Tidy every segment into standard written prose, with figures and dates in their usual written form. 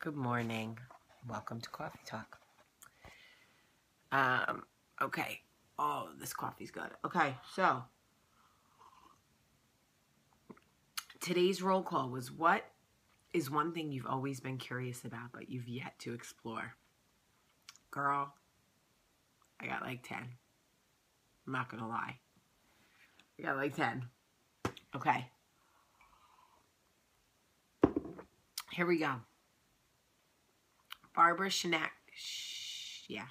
Good morning. Welcome to Coffee Talk. Okay. Oh, this coffee's good. Okay, so today's roll call was, what is one thing you've always been curious about but you've yet to explore? Girl, I got like 10. I'm not gonna lie. I got like 10. Okay. Here we go. Barbara Shinak. Shinak.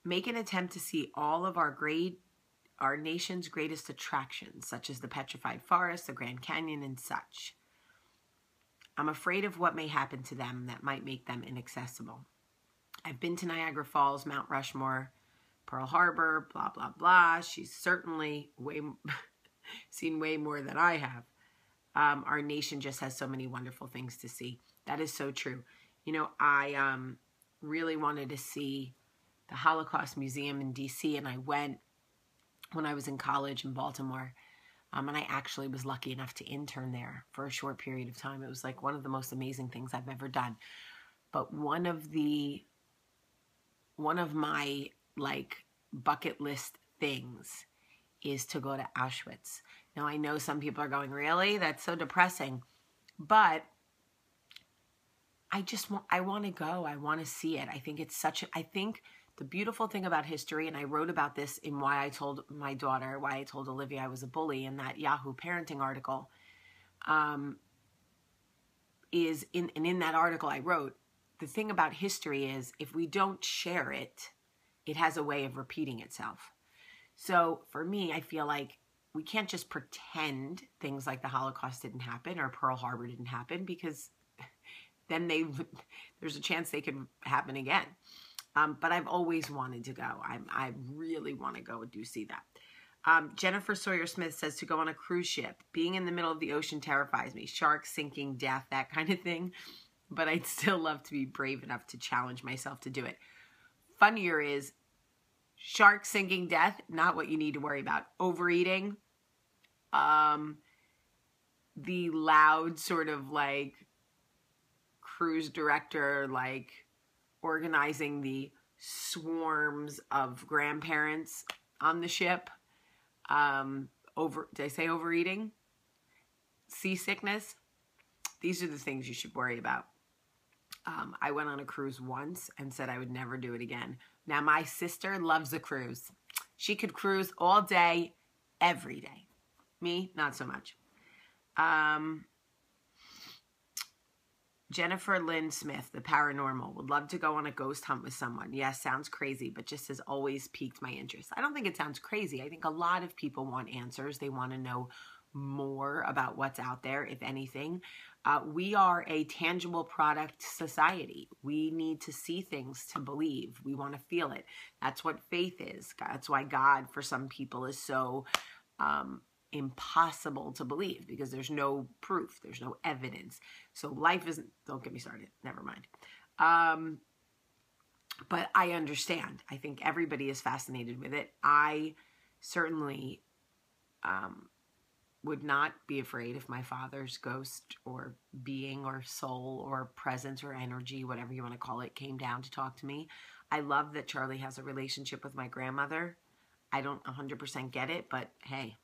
Make an attempt to see all of our nation's greatest attractions, such as the Petrified Forest, the Grand Canyon, and such. I'm afraid of what may happen to them that might make them inaccessible. I've been to Niagara Falls, Mount Rushmore, Pearl Harbor, blah, blah, blah. She's certainly seen way more than I have. Our nation just has so many wonderful things to see. That is so true. You know, I really wanted to see the Holocaust Museum in D.C., and I went when I was in college in Baltimore, and I actually was lucky enough to intern there for a short period of time. It was like one of the most amazing things I've ever done. But one of my like bucket list things is to go to Auschwitz. Now, I know some people are going, really? That's so depressing. But I want to go. I want to see it. I think it's I think the beautiful thing about history, and I wrote about this in why I told Olivia I was a bully in that Yahoo parenting article, in that article I wrote, the thing about history is if we don't share it, it has a way of repeating itself. So for me, I feel like we can't just pretend things like the Holocaust didn't happen or Pearl Harbor didn't happen, because then there's a chance they could happen again. But I've always wanted to go. I really want to go and do see that. Jennifer Sawyer Smith says to go on a cruise ship. Being in the middle of the ocean terrifies me. Sharks, sinking, death, that kind of thing. But I'd still love to be brave enough to challenge myself to do it. Funnier is sharks, sinking, death, not what you need to worry about. Overeating, the loud sort of like cruise director, like organizing the swarms of grandparents on the ship. Did I say overeating? Seasickness? These are the things you should worry about. I went on a cruise once and said I would never do it again. Now, my sister loves a cruise. She could cruise all day, every day. Me, not so much. Jennifer Lynn Smith, the paranormal, would love to go on a ghost hunt with someone. Yes, sounds crazy, but just has always piqued my interest. I don't think it sounds crazy. I think a lot of people want answers. They want to know more about what's out there, if anything. We are a tangible product society. We need to see things to believe. We want to feel it. That's what faith is. That's why God, for some people, is so impossible to believe, because there's no proof, there's no evidence. So life isn't, don't get me started, never mind. But I understand. I think everybody is fascinated with it. I certainly would not be afraid if my father's ghost or being or soul or presence or energy, whatever you want to call it, came down to talk to me. I love that Charlie has a relationship with my grandmother. I don't 100% get it, but hey.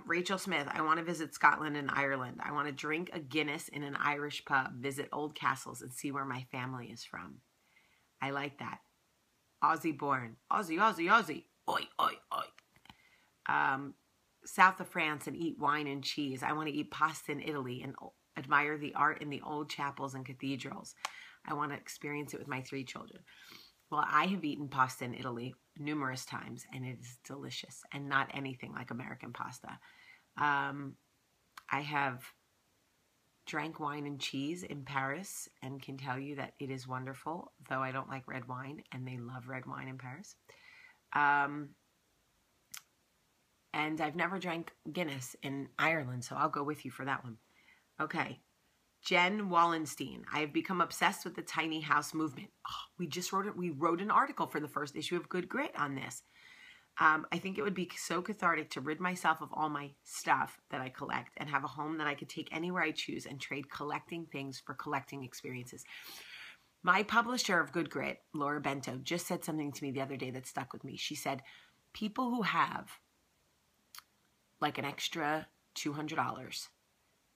Rachel Smith, I want to visit Scotland and Ireland. I want to drink a Guinness in an Irish pub, visit old castles, and see where my family is from. I like that. Aussie born. Aussie, Aussie, Aussie. Oi, oi, oi. South of France and eat wine and cheese. I want to eat pasta in Italy and admire the art in the old chapels and cathedrals. I want to experience it with my 3 children. Well, I have eaten pasta in Italy numerous times, and it is delicious, and not anything like American pasta. I have drank wine and cheese in Paris and can tell you that it is wonderful, though I don't like red wine, and they love red wine in Paris. And I've never drank Guinness in Ireland, so I'll go with you for that one. Okay. Jen Wallenstein, I have become obsessed with the tiny house movement. Oh, we wrote an article for the first issue of Good Grit on this. I think it would be so cathartic to rid myself of all my stuff that I collect and have a home that I could take anywhere I choose and trade collecting things for collecting experiences. My publisher of Good Grit, Laura Bento, just said something to me the other day that stuck with me. She said, people who have like an extra $200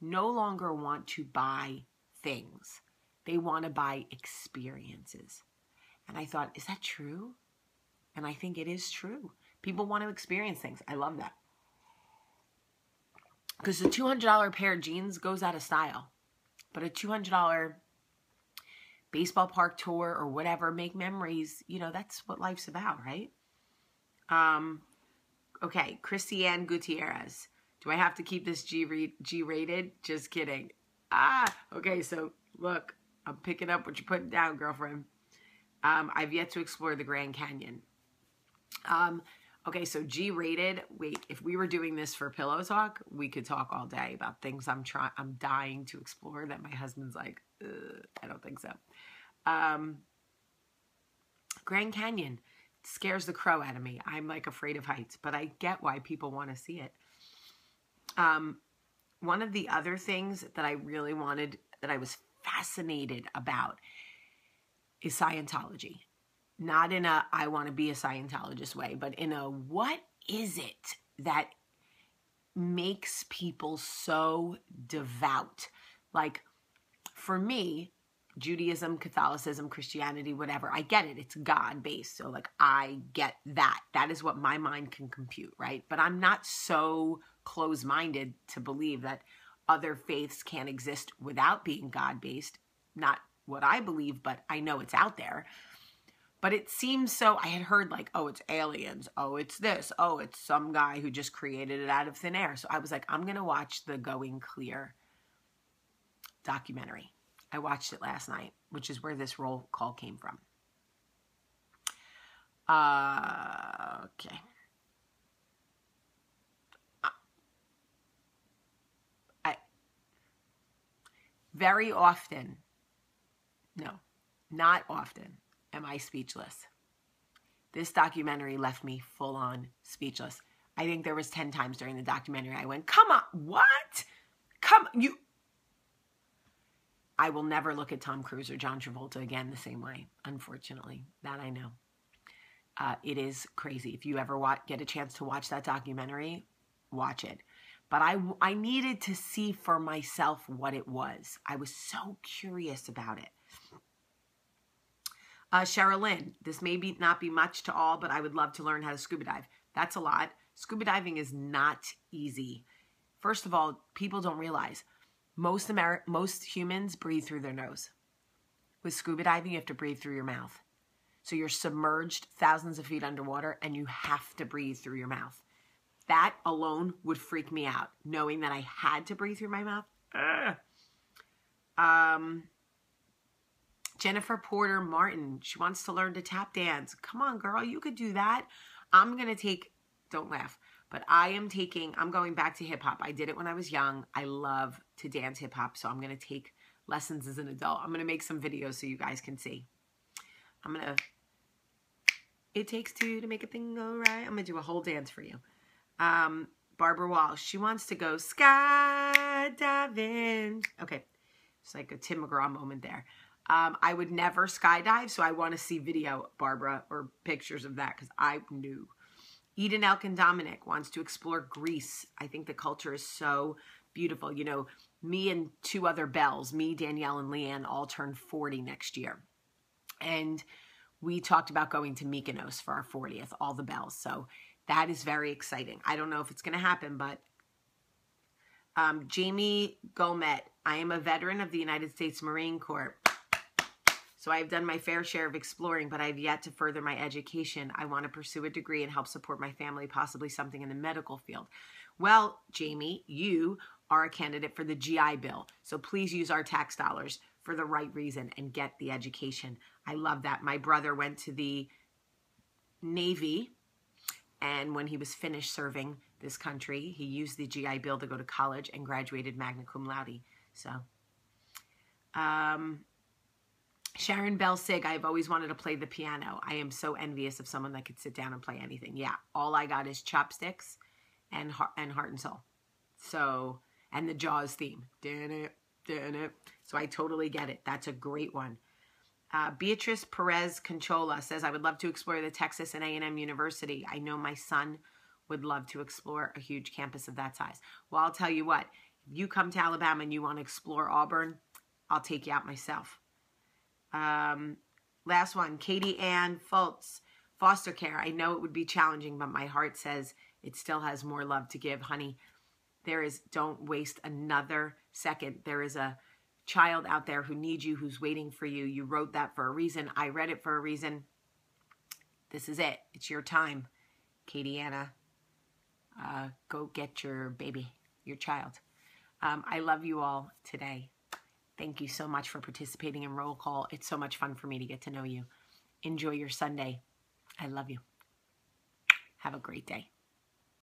no longer want to buy things. They want to buy experiences. And I thought, is that true? And I think it is true. People want to experience things. I love that. Because the $200 pair of jeans goes out of style. But a $200 baseball park tour or whatever, make memories, you know, that's what life's about, right? Okay, Christiane Gutierrez. Do I have to keep this G-rated? Just kidding. Okay, so look, I'm picking up what you're putting down, girlfriend. I've yet to explore the Grand Canyon. Okay, so G-rated. Wait, if we were doing this for Pillow Talk, we could talk all day about things I'm dying to explore that my husband's like, I don't think so. Grand Canyon scares the crow out of me. I'm like afraid of heights, but I get why people want to see it. One of the other things that I really wanted, that I was fascinated about, is Scientology. Not in a, I want to be a Scientologist way, but in a, what is it that makes people so devout? Like, for me, Judaism, Catholicism, Christianity, whatever, I get it. It's God-based. So, like, I get that. That is what my mind can compute, right? But I'm not so close-minded to believe that other faiths can't exist without being God-based. Not what I believe, but I know it's out there. But it seems so, I had heard like, oh, it's aliens. Oh, it's this. Oh, it's some guy who just created it out of thin air. So I was like, I'm going to watch the Going Clear documentary. I watched it last night, which is where this roll call came from. Okay. Very often, no, not often, am I speechless. This documentary left me full on speechless. I think there was 10 times during the documentary I went, come on, what? Come, you. I will never look at Tom Cruise or John Travolta again the same way, unfortunately. That I know. It is crazy. If you ever get a chance to watch that documentary, watch it. But I needed to see for myself what it was. I was so curious about it. Lynn, this may not be much to all, but I would love to learn how to scuba dive. That's a lot. Scuba diving is not easy. First of all, people don't realize most humans breathe through their nose. With scuba diving, you have to breathe through your mouth. So you're submerged thousands of feet underwater, and you have to breathe through your mouth. That alone would freak me out, knowing that I had to breathe through my mouth. Jennifer Porter Martin, she wants to learn to tap dance. Come on, girl, you could do that. I'm going to take, don't laugh, but I'm going back to hip hop. I did it when I was young. I love to dance hip hop, so I'm going to take lessons as an adult. I'm going to make some videos so you guys can see. It takes two to make a thing go right. I'm going to do a whole dance for you. Barbara Walsh, she wants to go skydiving. Okay, it's like a Tim McGraw moment there. I would never skydive, so I want to see video, Barbara, or pictures of that, because I knew. Eden Elkin Dominic wants to explore Greece. I think the culture is so beautiful. You know, me and two other Bells, me, Danielle, and Leanne, all turned 40 next year. And we talked about going to Mykonos for our 40th, all the Bells. So that is very exciting. I don't know if it's going to happen, but Jamie Gomet, I am a veteran of the United States Marine Corps. So I've done my fair share of exploring, but I've yet to further my education. I want to pursue a degree and help support my family, possibly something in the medical field. Well, Jamie, you are a candidate for the GI Bill. So please use our tax dollars for the right reason and get the education. I love that. My brother went to the Navy, and when he was finished serving this country, he used the GI Bill to go to college and graduated magna cum laude. So, Sharon Bell Sig, I've always wanted to play the piano. I am so envious of someone that could sit down and play anything. Yeah, all I got is chopsticks and heart and soul. So, and the Jaws theme. So I totally get it. That's a great one. Beatrice Perez Conchola says, I would love to explore the Texas and A&M University. I know my son would love to explore a huge campus of that size. Well, I'll tell you what. If you come to Alabama and you want to explore Auburn, I'll take you out myself. Last one, Katie Ann Fultz, foster care. I know it would be challenging, but my heart says it still has more love to give. Honey, don't waste another second. There is a child out there who needs you, who's waiting for you. You wrote that for a reason. I read it for a reason. This is it. It's your time, Katie Anna. Go get your baby, your child. I love you all today. Thank you so much for participating in Roll Call. It's so much fun for me to get to know you. Enjoy your Sunday. I love you. Have a great day.